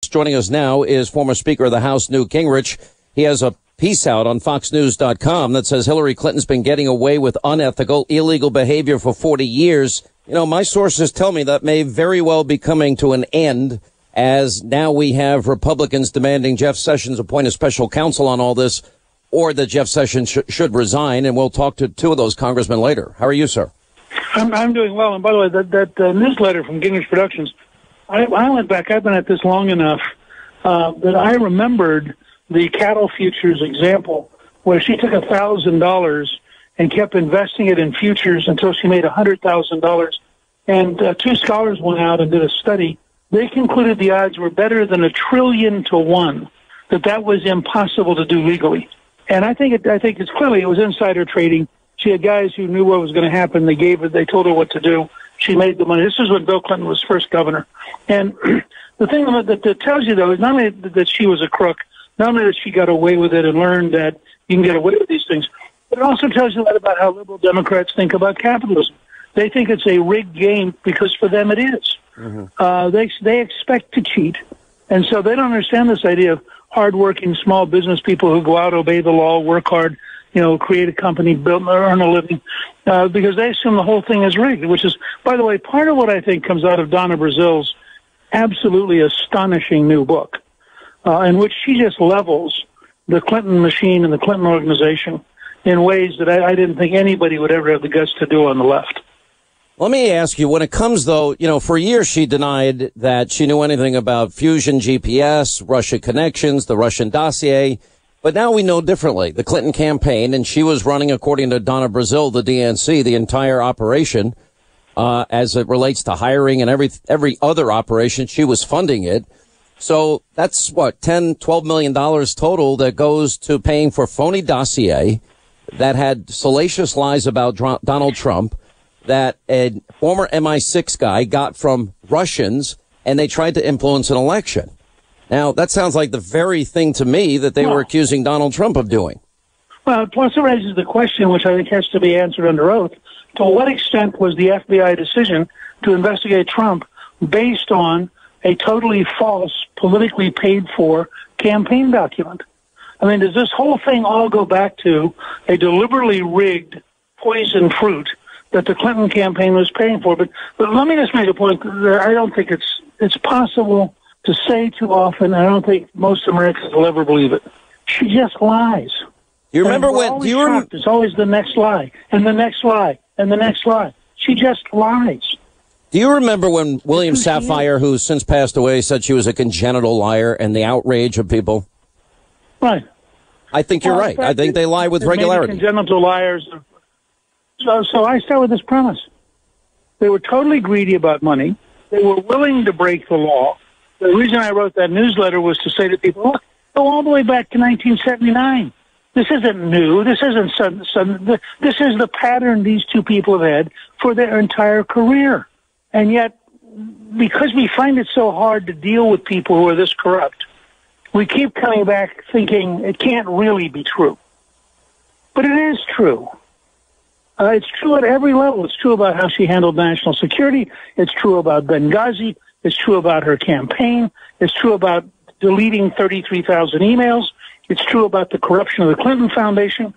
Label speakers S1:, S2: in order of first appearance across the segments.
S1: Joining us now is former Speaker of the House, Newt Gingrich. He has a piece out on FoxNews.com that says Hillary Clinton's been getting away with unethical, illegal behavior for 40 years. You know, my sources tell me that may very well be coming to an end, as now we have Republicans demanding Jeff Sessions appoint a special counsel on all this, or that Jeff Sessions should resign. And we'll talk to two of those congressmen later. How are you, sir?
S2: I'm doing well. And by the way, that newsletter from Gingrich Productions, I went back. I've been at this long enough that I remembered the cattle futures example where she took $1,000 and kept investing it in futures until she made $100,000. And two scholars went out and did a study. They concluded the odds were better than 1,000,000,000 to 1, that was impossible to do legally. And I think it's clearly it was insider trading. She had guys who knew what was going to happen. They told her what to do. She made the money. This is when Bill Clinton was first governor. And the thing that tells you, though, is not only that she was a crook, not only that she got away with it and learned that you can get away with these things, but it also tells you a lot about how liberal Democrats think about capitalism. They think it's a rigged game because for them it is. Mm-hmm. They expect to cheat. And so they don't understand this idea of hardworking small business people who go out, obey the law, work hard, create a company, earn a living, because they assume the whole thing is rigged, which is, by the way, part of what I think comes out of Donna Brazil's absolutely astonishing new book, in which she just levels the Clinton machine and the Clinton organization in ways that I didn't think anybody would ever have the guts to do on the left.
S1: Let me ask you, when it comes, though, for years she denied that she knew anything about fusion GPS, Russia connections, the Russian dossier. But now we know differently. The Clinton campaign, and she was running, according to Donna Brazil, the DNC, the entire operation, as it relates to hiring and every other operation. She was funding it. So that's what, $12 million total that goes to paying for phony dossier that had salacious lies about Donald Trump that a former MI6 guy got from Russians, and they tried to influence an election. Now, that sounds like the very thing to me that they were accusing Donald Trump of doing.
S2: Well, it also raises the question, which I think has to be answered under oath, to what extent was the FBI decision to investigate Trump based on a totally false, politically paid-for campaign document? I mean, does this whole thing all go back to a deliberately rigged poison fruit that the Clinton campaign was paying for? But let me just make a point. I don't think it's possible to say too often. I don't think most Americans will ever believe it. She just lies.
S1: You remember when
S2: it's always the next lie and the next lie and the next lie. She just lies.
S1: Do you remember when William Safire, who's since passed away, said she was a congenital liar, and the outrage of people?
S2: Right.
S1: I think you're right. I think they lie with regularity.
S2: Congenital liars. So I start with this premise. They were totally greedy about money. They were willing to break the law. The reason I wrote that newsletter was to say to people, look, go all the way back to 1979. This isn't new. This isn't sudden. This is the pattern these two people have had for their entire career. And yet, because we find it so hard to deal with people who are this corrupt, we keep coming back thinking it can't really be true. But it is true. It's true at every level. It's true about how she handled national security. It's true about Benghazi. It's true about her campaign. It's true about deleting 33,000 emails. It's true about the corruption of the Clinton Foundation.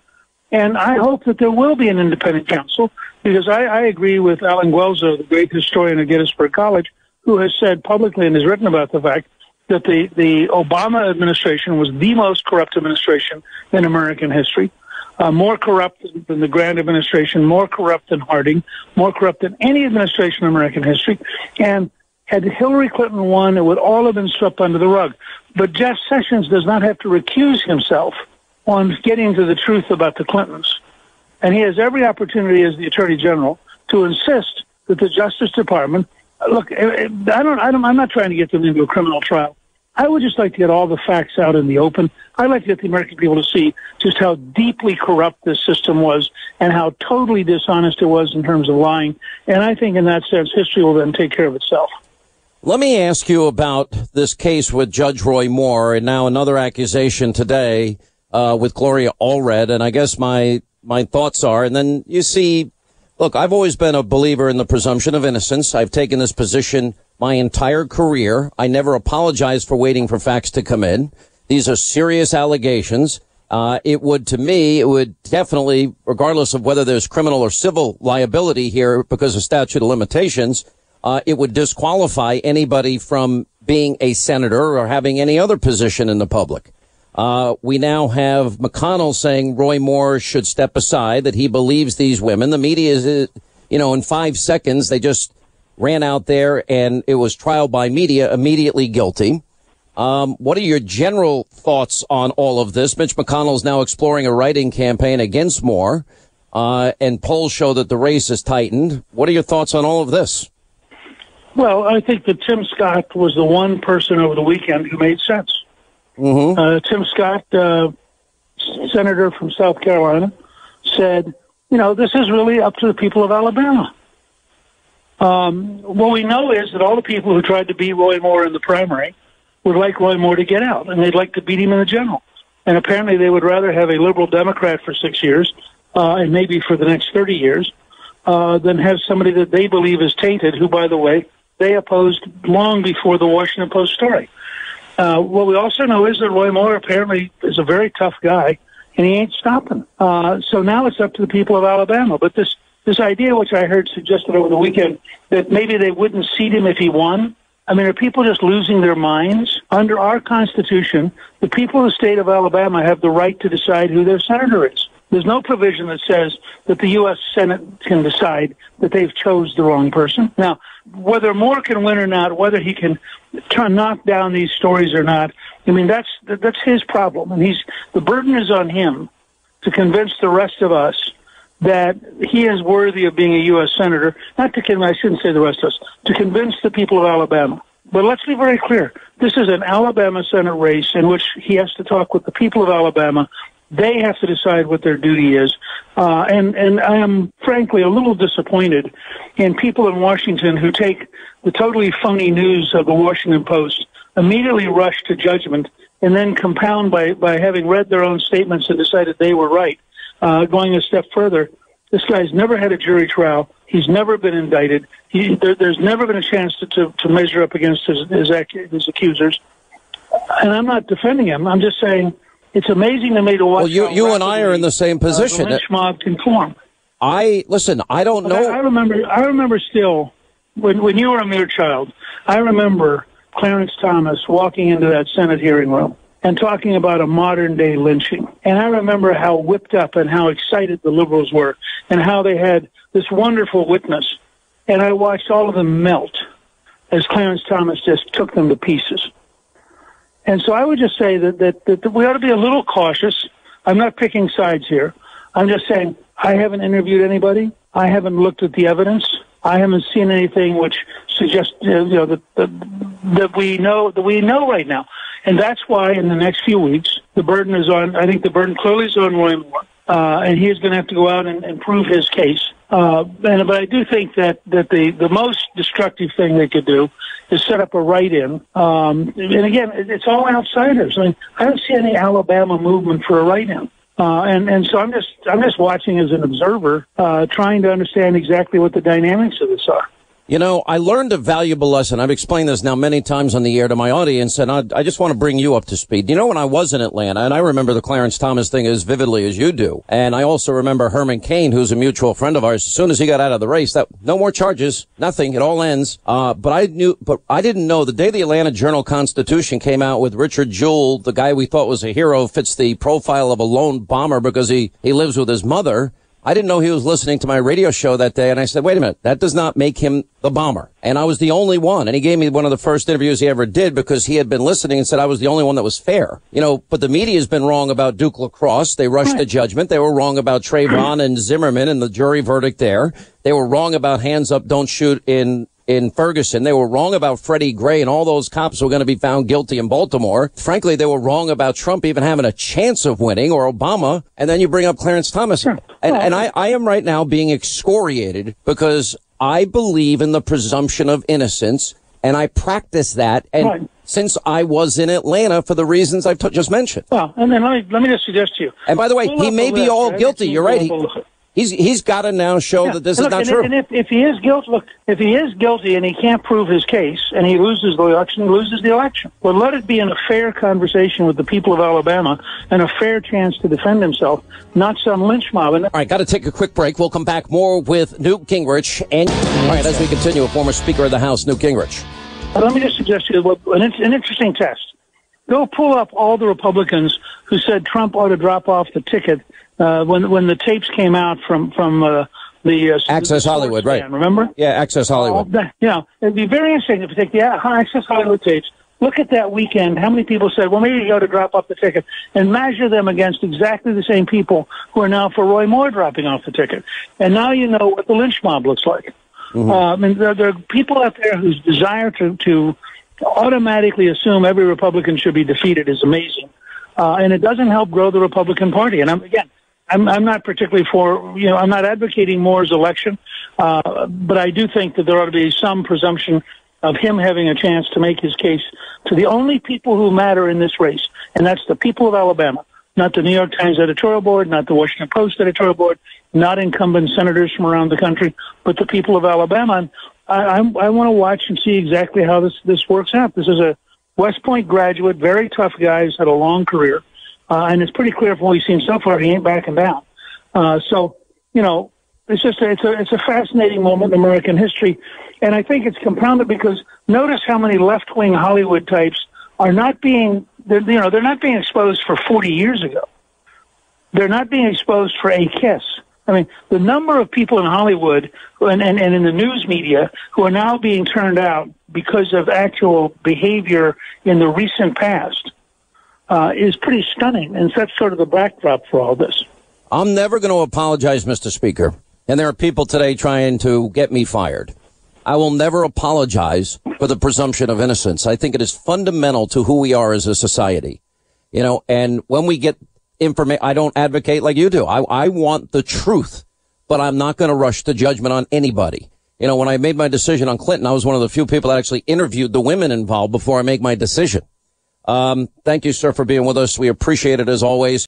S2: And I hope that there will be an independent counsel, because I agree with Alan Guelzo, the great historian at Gettysburg College, who has said publicly and has written about the fact that the Obama administration was the most corrupt administration in American history. More corrupt than the Grant administration, more corrupt than Harding, more corrupt than any administration in American history. And had Hillary Clinton won, it would all have been swept under the rug. But Jeff Sessions does not have to recuse himself on getting to the truth about the Clintons. And he has every opportunity as the Attorney General to insist that the Justice Department, look, I'm not trying to get them into a criminal trial. I would just like to get all the facts out in the open. I'd like to get the American people to see just how deeply corrupt this system was and how totally dishonest it was in terms of lying. And I think in that sense, history will then take care of itself.
S1: Let me ask you about this case with Judge Roy Moore, and now another accusation today with Gloria Allred. And I guess my thoughts are, and then you see, look, I've always been a believer in the presumption of innocence. I've taken this position my entire career. I never apologized for waiting for facts to come in. These are serious allegations. It would definitely, regardless of whether there's criminal or civil liability here because of statute of limitations, it would disqualify anybody from being a senator or having any other position in the public. We now have McConnell saying Roy Moore should step aside, that he believes these women. The media is, in 5 seconds, they just ran out there and it was trial by media, immediately guilty. What are your general thoughts on all of this? Mitch McConnell is now exploring a write-in campaign against Moore, and polls show that the race is tightened. What are your thoughts on all of this?
S2: Well, I think that Tim Scott was the one person over the weekend who made sense. Tim Scott, senator from South Carolina, said, this is really up to the people of Alabama. What we know is that all the people who tried to beat Roy Moore in the primary would like Roy Moore to get out, and they'd like to beat him in the general. And apparently they would rather have a liberal Democrat for 6 years, and maybe for the next 30 years, than have somebody that they believe is tainted, who, by the way, they opposed long before the Washington Post story. What we also know is that Roy Moore apparently is a very tough guy, and he ain't stopping. So now it's up to the people of Alabama. But this idea, which I heard suggested over the weekend, that maybe they wouldn't seat him if he won, I mean, are people just losing their minds? Under our Constitution, the people of the state of Alabama have the right to decide who their senator is. There's no provision that says that the U.S. Senate can decide that they've chose the wrong person. Now, whether Moore can win or not, whether he can knock down these stories or not, I mean, that's his problem. And the burden is on him to convince the rest of us that he is worthy of being a U.S. Senator, I shouldn't say the rest of us, to convince the people of Alabama. But let's be very clear. This is an Alabama Senate race in which he has to talk with the people of Alabama. They have to decide what their duty is. And I am, frankly, a little disappointed in people in Washington who take the totally phony news of the Washington Post, immediately rush to judgment, and then compound by having read their own statements and decided they were right. Going a step further, this guy's never had a jury trial. He's never been indicted. There's never been a chance to measure up against his accusers. And I'm not defending him. I'm just saying it's amazing to me to watch.
S1: Well, you and I are in the same position.
S2: The lynch mob can form.
S1: I don't know.
S2: I remember still when you were a mere child. I remember Clarence Thomas walking into that Senate hearing room and talking about a modern-day lynching. And I remember how whipped up and how excited the liberals were and how they had this wonderful witness. And I watched all of them melt as Clarence Thomas just took them to pieces. And so I would just say that we ought to be a little cautious. I'm not picking sides here. I'm just saying I haven't interviewed anybody. I haven't looked at the evidence. I haven't seen anything which suggests that we know right now. And that's why in the next few weeks, the burden is on, I think the burden clearly is on Roy Moore. And he is going to have to go out and prove his case. But I do think that the most destructive thing they could do is set up a write-in. And again, it's all outsiders. I mean, I don't see any Alabama movement for a write-in. And so I'm just watching as an observer, trying to understand exactly what the dynamics of this are.
S1: I learned a valuable lesson. I've explained this now many times on the air to my audience, and I just want to bring you up to speed. When I was in Atlanta, and I remember the Clarence Thomas thing as vividly as you do, and I also remember Herman Cain, who's a mutual friend of ours, as soon as he got out of the race, no more charges, nothing, it all ends. But I didn't know the day the Atlanta Journal-Constitution came out with Richard Jewell, the guy we thought was a hero, fits the profile of a lone bomber because he lives with his mother. I didn't know he was listening to my radio show that day, and I said, wait a minute, that does not make him the bomber. And I was the only one, and he gave me one of the first interviews he ever did because he had been listening and said I was the only one that was fair. But the media has been wrong about Duke LaCrosse. They rushed to judgment. They were wrong about Trayvon and Zimmerman and the jury verdict there. They were wrong about hands up, don't shoot in Ferguson. They were wrong about Freddie Gray and all those cops who were going to be found guilty in Baltimore. Frankly, they were wrong about Trump even having a chance of winning, or Obama. And then you bring up Clarence Thomas. Sure. And I am right now being excoriated because I believe in the presumption of innocence, and I practice that. And since I was in Atlanta for the reasons I've just mentioned.
S2: Well, and then let me just suggest to you.
S1: And by the way, he may be all guilty. You're right. He's got to now show that this is not true.
S2: And if he is guilty, if he is guilty and he can't prove his case and he loses the election, he loses the election. But let it be in a fair conversation with the people of Alabama and a fair chance to defend himself, not some lynch mob.
S1: All right, got to take a quick break. We'll come back more with Newt Gingrich. And all right, as we continue, a former Speaker of the House, Newt Gingrich.
S2: Let me just suggest to you an interesting test. Go pull up all the Republicans who said Trump ought to drop off the ticket when the tapes came out from the
S1: Access Hollywood, right?
S2: Remember?
S1: Yeah, Access Hollywood.
S2: It'd be very interesting if you take the Access Hollywood tapes. Look at that weekend. How many people said, well, maybe you ought to drop off the ticket, and measure them against exactly the same people who are now for Roy Moore dropping off the ticket. And now you know what the lynch mob looks like. Mm-hmm. And there are people out there whose desire to automatically assume every Republican should be defeated is amazing. And it doesn't help grow the Republican Party. And I'm not particularly I'm not advocating Moore's election, but I do think that there ought to be some presumption of him having a chance to make his case to the only people who matter in this race, and that's the people of Alabama, not the New York Times editorial board, not the Washington Post editorial board, not incumbent senators from around the country, but the people of Alabama. And I want to watch and see exactly how this works out. This is a West Point graduate, very tough guy, who's had a long career, and it's pretty clear from what we've seen so far he ain't backing down. So it's just it's a fascinating moment in American history, and I think it's compounded because notice how many left-wing Hollywood types are not being they're not being exposed for 40 years ago. They're not being exposed for a kiss. I mean, the number of people in Hollywood and in the news media who are now being turned out because of actual behavior in the recent past is pretty stunning, and that's sort of the backdrop for all this.
S1: I'm never going to apologize, Mr. Speaker, and there are people today trying to get me fired. I will never apologize for the presumption of innocence. I think it is fundamental to who we are as a society. And when we get information, I don't advocate like you do. I want the truth, but I'm not going to rush to judgment on anybody. When I made my decision on Clinton, I was one of the few people that actually interviewed the women involved before I make my decision. Thank you, sir, for being with us. We appreciate it as always.